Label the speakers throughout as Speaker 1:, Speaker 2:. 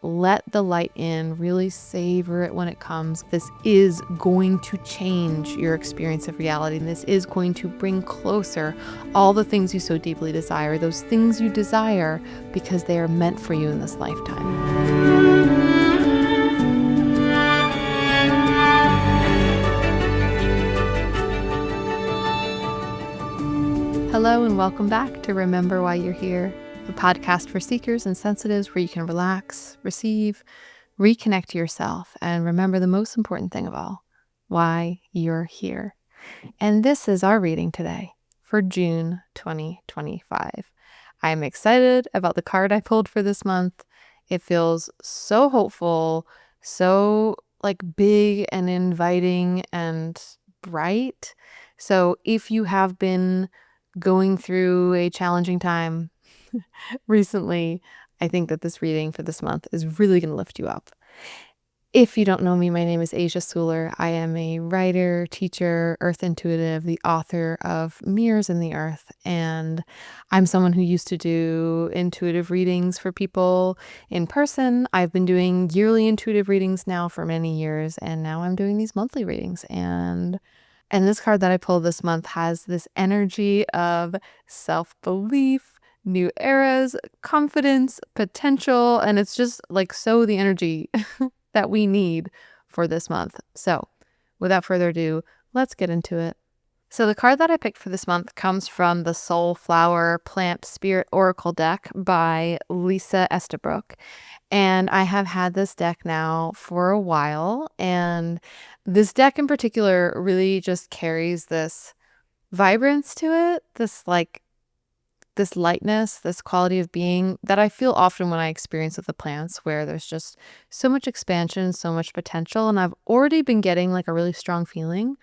Speaker 1: let the light in, really savor it when it comes. This is going to change your experience of reality, and this is going to bring closer all the things you so deeply desire, those things you desire because they are meant for you in this lifetime. Hello and welcome back to Remember Why You're Here, a podcast for seekers and sensitives where you can relax, receive, reconnect to yourself, and remember the most important thing of all, why you're here. And this is our reading today for June 2025. I'm excited about the card I pulled for this month. It feels so hopeful, so big and inviting and bright. So if you have been going through a challenging time recently, I think that this reading for this month is really going to lift you up. If you don't know me, my name is Asia Suler. I am a writer, teacher, earth intuitive, the author of Mirrors in the Earth, and I'm someone who used to do intuitive readings for people in person. I've been doing yearly intuitive readings now for many years, and now I'm doing these monthly readings. And this card that I pulled this month has this energy of self-belief, new eras, confidence, potential, and it's just so the energy that we need for this month. So without further ado, let's get into it. So the card that I picked for this month comes from the Soulflower Plant Spirit Oracle deck by Lisa Estabrook. And I have had this deck now for a while. And this deck in particular really just carries this vibrance to it, this lightness, this quality of being that I feel often when I experience with the plants, where there's just so much expansion, so much potential. And I've already been getting a really strong feeling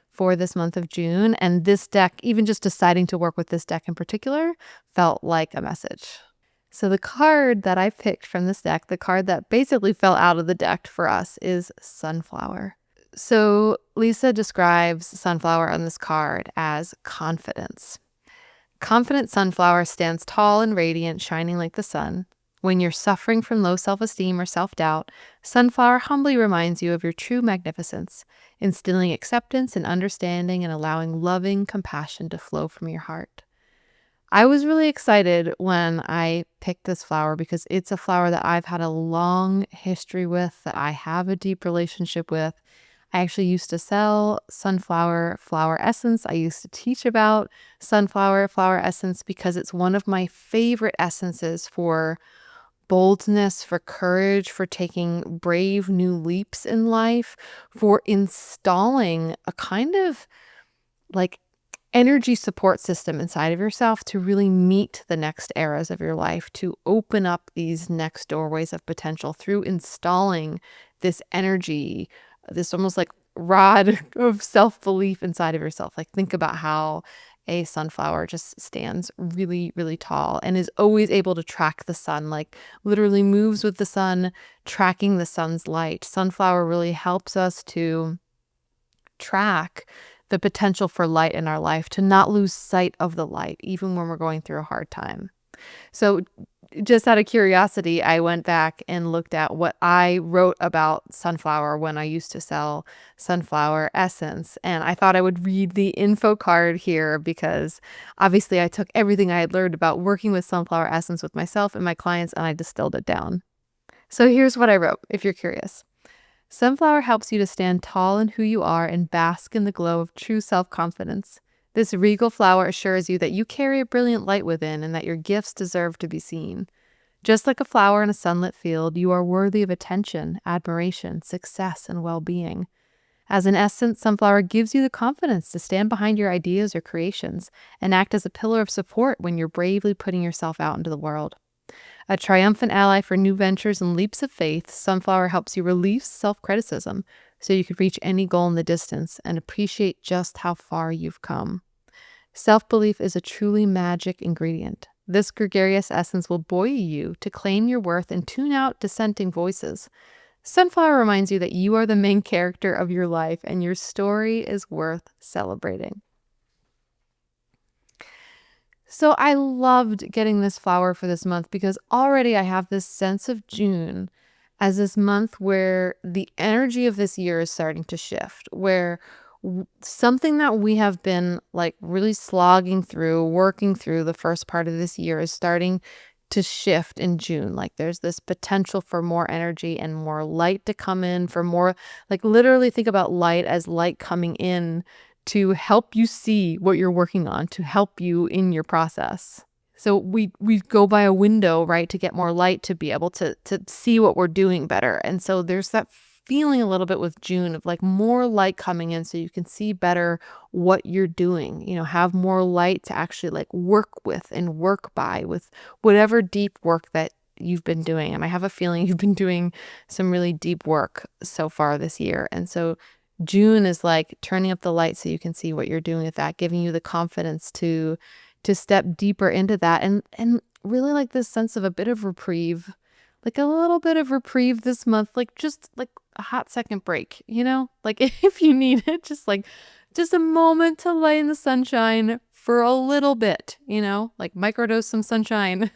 Speaker 1: for this month of June. And this deck, even just deciding to work with this deck in particular, felt like a message. So the card that I picked from this deck, the card that basically fell out of the deck for us, is Sunflower. So Lisa describes Sunflower on this card as confidence. Confident sunflower stands tall and radiant, shining like the sun. When you're suffering from low self-esteem or self-doubt, Sunflower humbly reminds you of your true magnificence, instilling acceptance and understanding and allowing loving compassion to flow from your heart. I was really excited when I picked this flower because it's a flower that I've had a long history with, that I have a deep relationship with. I actually used to sell sunflower flower essence. I used to teach about sunflower flower essence because it's one of my favorite essences for boldness, for courage, for taking brave new leaps in life, for installing a kind of energy support system inside of yourself to really meet the next eras of your life, to open up these next doorways of potential through installing this energy, this almost rod of self-belief inside of yourself. Think about how a sunflower just stands really, really tall and is always able to track the sun, literally moves with the sun, tracking the sun's light. Sunflower really helps us to track the potential for light in our life, to not lose sight of the light, even when we're going through a hard time. So just out of curiosity, I went back and looked at what I wrote about sunflower when I used to sell sunflower essence. And I thought I would read the info card here because obviously I took everything I had learned about working with sunflower essence with myself and my clients and I distilled it down. So here's what I wrote, if you're curious. Sunflower helps you to stand tall in who you are and bask in the glow of true self-confidence. This regal flower assures you that you carry a brilliant light within and that your gifts deserve to be seen. Just like a flower in a sunlit field, you are worthy of attention, admiration, success, and well-being. As an essence, Sunflower gives you the confidence to stand behind your ideas or creations and act as a pillar of support when you're bravely putting yourself out into the world. A triumphant ally for new ventures and leaps of faith, Sunflower helps you release self-criticism so you can reach any goal in the distance and appreciate just how far you've come. Self-belief is a truly magic ingredient. This gregarious essence will buoy you to claim your worth and tune out dissenting voices. Sunflower reminds you that you are the main character of your life and your story is worth celebrating. So I loved getting this flower for this month because already I have this sense of June as this month where the energy of this year is starting to shift, where something that we have been like really slogging through, working through the first part of this year is starting to shift in June. Like there's this potential for more energy and more light to come in, for more, like literally think about light as light coming in to help you see what you're working on, to help you in your process. So we go by a window, right, to get more light, to be able to see what we're doing better. And so there's that feeling a little bit with June of like more light coming in so you can see better what you're doing, have more light to actually like work with and work by with whatever deep work that you've been doing. And I have a feeling you've been doing some really deep work so far this year. And so June is like turning up the light so you can see what you're doing with that, giving you the confidence to step deeper into that, and really like this sense of a bit of reprieve, like a little bit of reprieve this month, like just like a hot second break, like if you need it, just a moment to lay in the sunshine for a little bit, like microdose some sunshine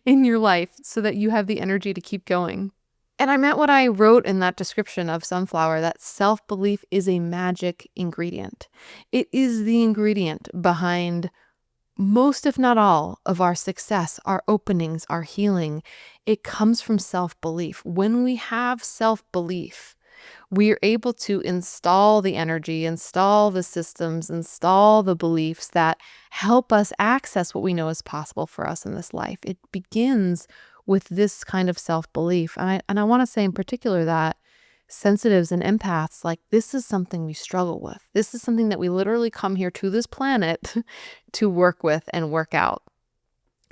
Speaker 1: in your life so that you have the energy to keep going. And I meant what I wrote in that description of sunflower, that self-belief is a magic ingredient. It is the ingredient behind most, if not all, of our success, our openings, our healing. It comes from self-belief. When we have self-belief, we are able to install the energy, install the systems, install the beliefs that help us access what we know is possible for us in this life. It begins with this kind of self-belief. And I want to say in particular that sensitives and empaths, like this is something we struggle with. This is something that we literally come here to this planet to work with and work out.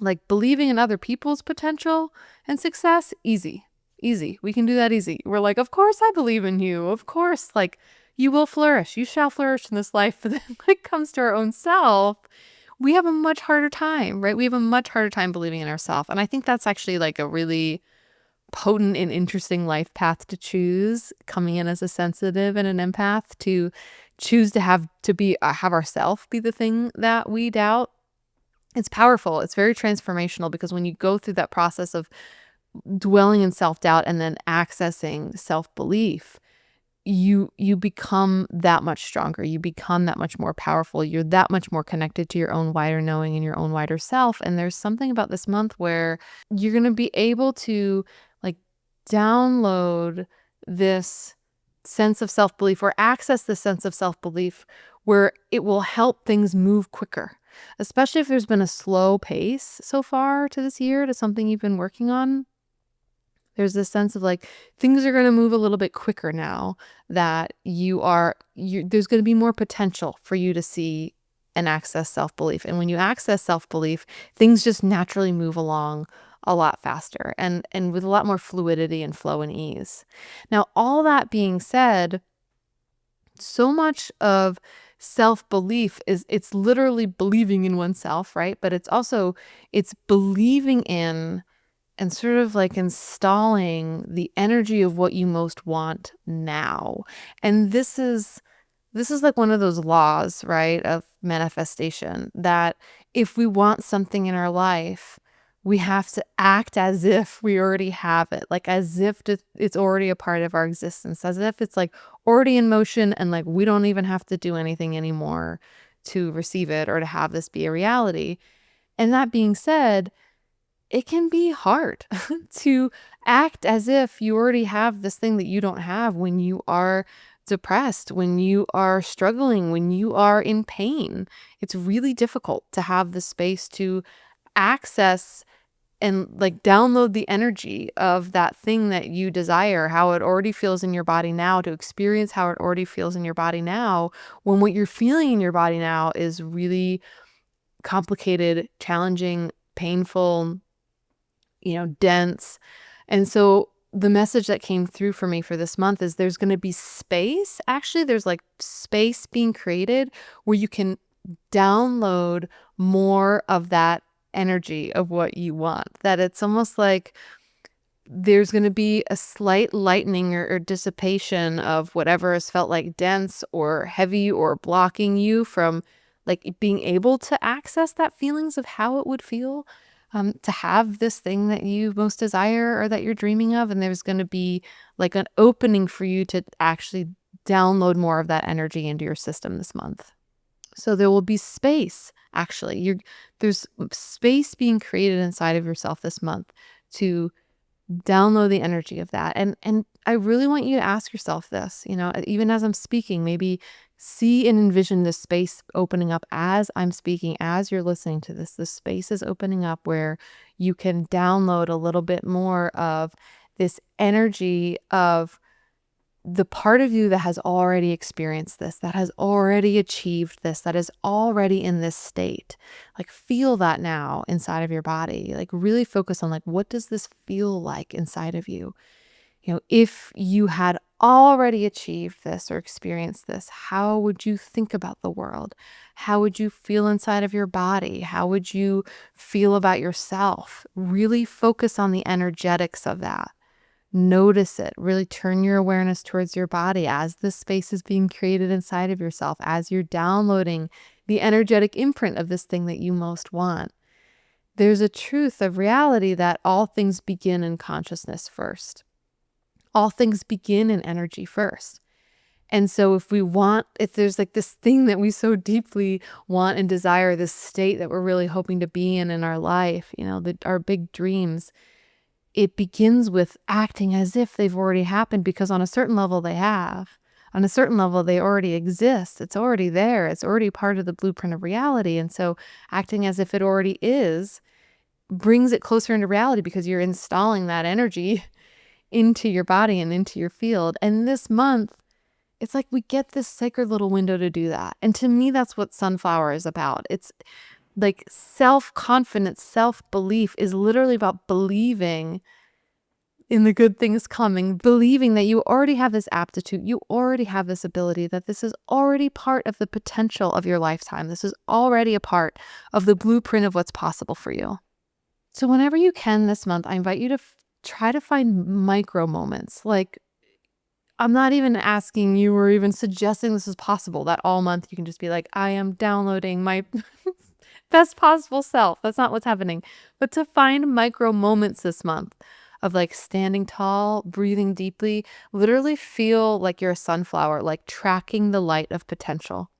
Speaker 1: Like believing in other people's potential and success, easy. We can do that easy. We're like, of course I believe in you. Of course, like you will flourish. You shall flourish in this life. But then when it comes to our own self, we have a much harder time, right? We have a much harder time believing in ourselves. And I think that's actually like a really potent and interesting life path to choose, coming in as a sensitive and an empath, to choose to have ourself be the thing that we doubt. It's powerful. It's very transformational because when you go through that process of dwelling in self-doubt and then accessing self-belief, you become that much stronger. You become that much more powerful. You're that much more connected to your own wider knowing and your own wider self. And there's something about this month where you're going to be able to like download this sense of self-belief or access the sense of self-belief where it will help things move quicker, especially if there's been a slow pace so far to this year to something you've been working on. There's this sense of like things are going to move a little bit quicker now that there's going to be more potential for you to see and access self-belief. And when you access self-belief, things just naturally move along a lot faster and with a lot more fluidity and flow and ease. Now, all that being said, so much of self-belief it's literally believing in oneself, right? But it's believing in and sort of like installing the energy of what you most want now. And this is like one of those laws, right, of manifestation, that if we want something in our life, we have to act as if we already have it, like as if it's already a part of our existence, as if it's like already in motion and like we don't even have to do anything anymore to receive it or to have this be a reality. And that being said, it can be hard to act as if you already have this thing that you don't have when you are depressed, when you are struggling, when you are in pain. It's really difficult to have the space to access and like download the energy of that thing that you desire, how it already feels in your body now, to experience how it already feels in your body now, when what you're feeling in your body now is really complicated, challenging, painful, dense. And so the message that came through for me for this month is there's going to be space. Actually, there's like space being created where you can download more of that energy of what you want. That it's almost like there's going to be a slight lightening or dissipation of whatever has felt like dense or heavy or blocking you from like being able to access that feelings of how it would feel. to have this thing that you most desire or that you're dreaming of. And there's going to be like an opening for you to actually download more of that energy into your system this month. So there will be space, actually. There's space being created inside of yourself this month to download the energy of that. And I really want you to ask yourself this, even as I'm speaking, maybe see and envision this space opening up as I'm speaking, as you're listening to this. The space is opening up where you can download a little bit more of this energy of the part of you that has already experienced this, that has already achieved this, that is already in this state. Like feel that now inside of your body. Like really focus on like, what does this feel like inside of you? If you had already achieved this or experienced this, how would you think about the world? How would you feel inside of your body? How would you feel about yourself? Really focus on the energetics of that. Notice it. Really turn your awareness towards your body as this space is being created inside of yourself, as you're downloading the energetic imprint of this thing that you most want. There's a truth of reality that all things begin in consciousness first. All things begin in energy first. And so if there's like this thing that we so deeply want and desire, this state that we're really hoping to be in our life, our big dreams, it begins with acting as if they've already happened, because on a certain level they have. On a certain level they already exist. It's already there. It's already part of the blueprint of reality. And so acting as if it already is brings it closer into reality, because you're installing that energy into your body and into your field. And this month, it's like we get this sacred little window to do that. And to me, that's what Sunflower is about. It's like self-confidence, self-belief is literally about believing in the good things coming, believing that you already have this aptitude, you already have this ability, that this is already part of the potential of your lifetime. This is already a part of the blueprint of what's possible for you. So whenever you can this month, I invite you to try to find micro moments. Like, I'm not even asking you or even suggesting this is possible, that all month you can just be like, I am downloading my best possible self. That's not what's happening. But to find micro moments this month of like standing tall, breathing deeply, literally feel like you're a sunflower, like tracking the light of potential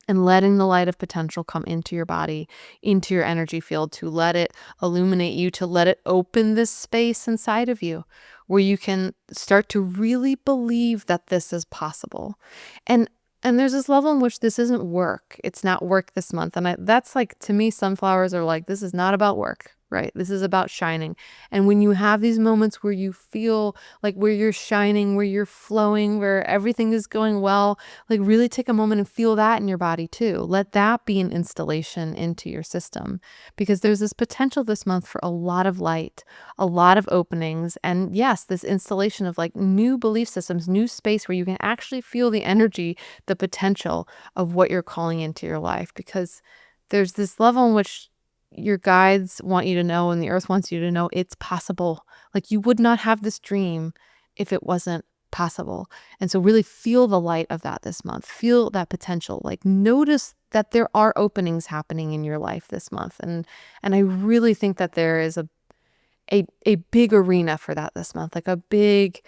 Speaker 1: and letting the light of potential come into your body, into your energy field, to let it illuminate you, to let it open this space inside of you where you can start to really believe that this is possible. And there's this level in which this isn't work. It's not work this month. And that's like, to me, sunflowers are like, this is not about work, right? This is about shining. And when you have these moments where you feel like where you're shining, where you're flowing, where everything is going well, like really take a moment and feel that in your body too. Let that be an installation into your system, because there's this potential this month for a lot of light, a lot of openings. And yes, this installation of like new belief systems, new space where you can actually feel the energy, the potential of what you're calling into your life, because there's this level in which your guides want you to know and the earth wants you to know it's possible. Like you would not have this dream if it wasn't possible. And so really feel the light of that this month. Feel that potential. Like notice that there are openings happening in your life this month. And I really think that there is a big arena for that this month, like a big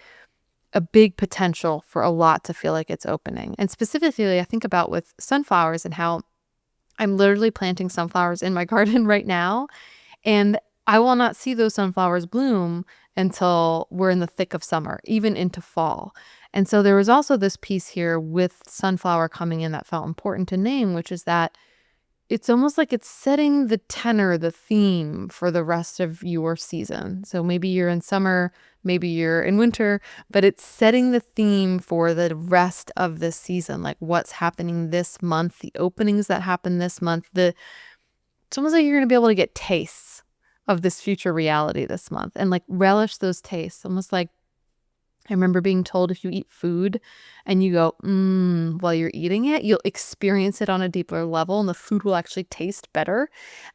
Speaker 1: potential for a lot to feel like it's opening. And specifically, I think about with sunflowers and how I'm literally planting sunflowers in my garden right now, and I will not see those sunflowers bloom until we're in the thick of summer, even into fall. And so there was also this piece here with sunflower coming in that felt important to name, which is that it's almost like it's setting the tenor, the theme for the rest of your season. So maybe you're in summer, maybe you're in winter, but it's setting the theme for the rest of the season, like what's happening this month, the openings that happen this month. It's almost like you're going to be able to get tastes of this future reality this month and like relish those tastes. Almost like I remember being told if you eat food and you go, while you're eating it, you'll experience it on a deeper level and the food will actually taste better.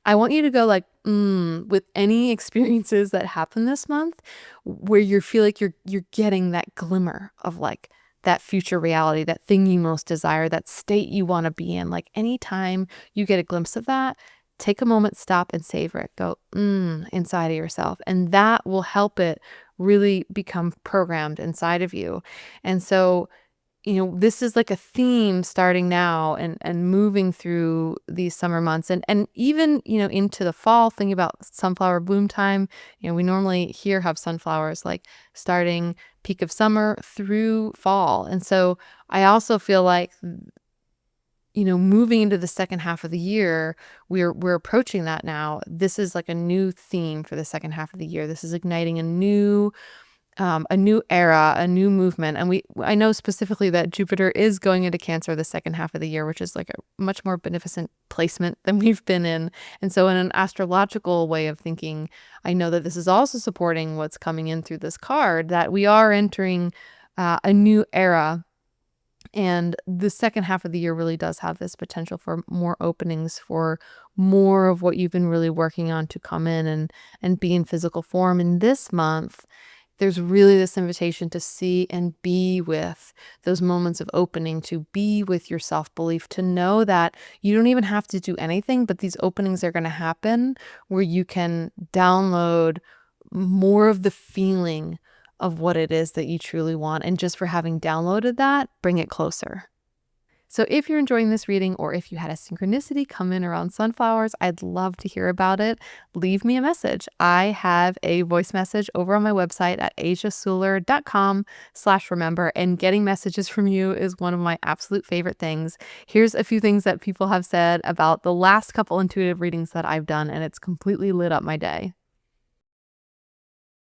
Speaker 1: I want you to go like, with any experiences that happen this month where you feel like you're getting that glimmer of like that future reality, that thing you most desire, that state you want to be in. Like anytime you get a glimpse of that, take a moment, stop and savor it. Go, inside of yourself. And that will help it really become programmed inside of you. And so, this is like a theme starting now and moving through these summer months and even, into the fall, thinking about sunflower bloom time. We normally here have sunflowers like starting peak of summer through fall. And so I also feel like, moving into the second half of the year, we're approaching that now. This is like a new theme for the second half of the year. This is igniting a new era, a new movement. And I know specifically that Jupiter is going into Cancer the second half of the year, which is like a much more beneficent placement than we've been in. And so in an astrological way of thinking, I know that this is also supporting what's coming in through this card, that we are entering a new era. And the second half of the year really does have this potential for more openings, for more of what you've been really working on to come in and be in physical form. And this month, there's really this invitation to see and be with those moments of opening, to be with your self-belief, to know that you don't even have to do anything, but these openings are going to happen where you can download more of the feeling of what it is that you truly want. And just for having downloaded that, bring it closer. So if you're enjoying this reading, or if you had a synchronicity come in around sunflowers, I'd love to hear about it. Leave me a message. I have a voice message over on my website at asiasuler.com/remember, and getting messages from you is one of my absolute favorite things. Here's a few things that people have said about the last couple intuitive readings that I've done, and it's completely lit up my day.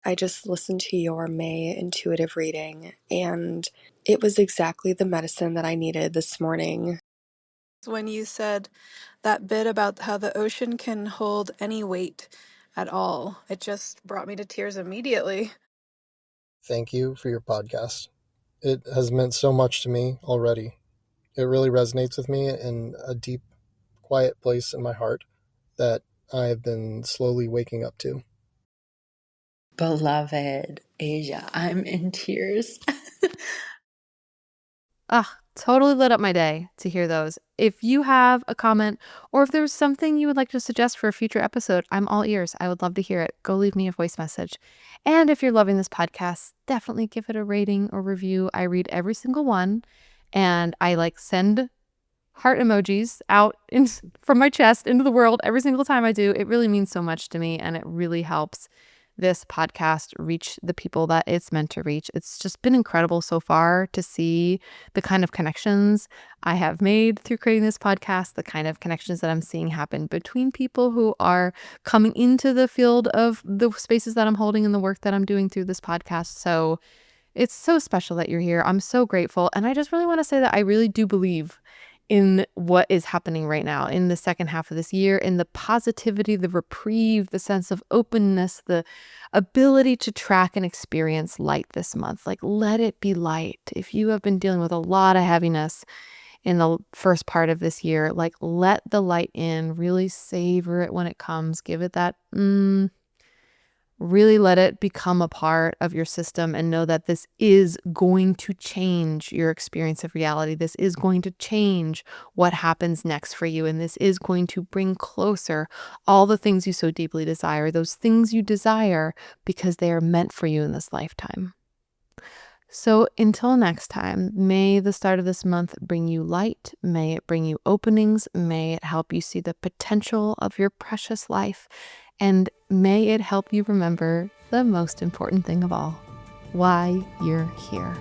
Speaker 2: I just listened to your May intuitive reading, and it was exactly the medicine that I needed this morning.
Speaker 3: When you said that bit about how the ocean can hold any weight at all, it just brought me to tears immediately.
Speaker 4: Thank you for your podcast. It has meant so much to me already. It really resonates with me in a deep, quiet place in my heart that I have been slowly waking up to.
Speaker 5: Beloved Asia, I'm in tears.
Speaker 1: Totally lit up my day to hear those. If you have a comment, or if there's something you would like to suggest for a future episode, I'm all ears. I would love to hear it. Go leave me a voice message. And if you're loving this podcast, definitely give it a rating or review. I read every single one, and I send heart emojis out from my chest into the world every single time I do. It really means so much to me, and it really helps this podcast reach the people that it's meant to reach. It's just been incredible so far to see the kind of connections I have made through creating this podcast, the kind of connections that I'm seeing happen between people who are coming into the field of the spaces that I'm holding and the work that I'm doing through this podcast. So it's so special that you're here. I'm so grateful. And I just really want to say that I really do believe in what is happening right now in the second half of this year, in the positivity, the reprieve, the sense of openness, the ability to track and experience light this month. Let it be light. If you have been dealing with a lot of heaviness in the first part of this year, let the light in, really savor it when it comes, give it that really let it become a part of your system, and know that this is going to change your experience of reality. This is going to change what happens next for you. And this is going to bring closer all the things you so deeply desire, those things you desire because they are meant for you in this lifetime. So until next time, may the start of this month bring you light. May it bring you openings. May it help you see the potential of your precious life. And may it help you remember the most important thing of all, why you're here.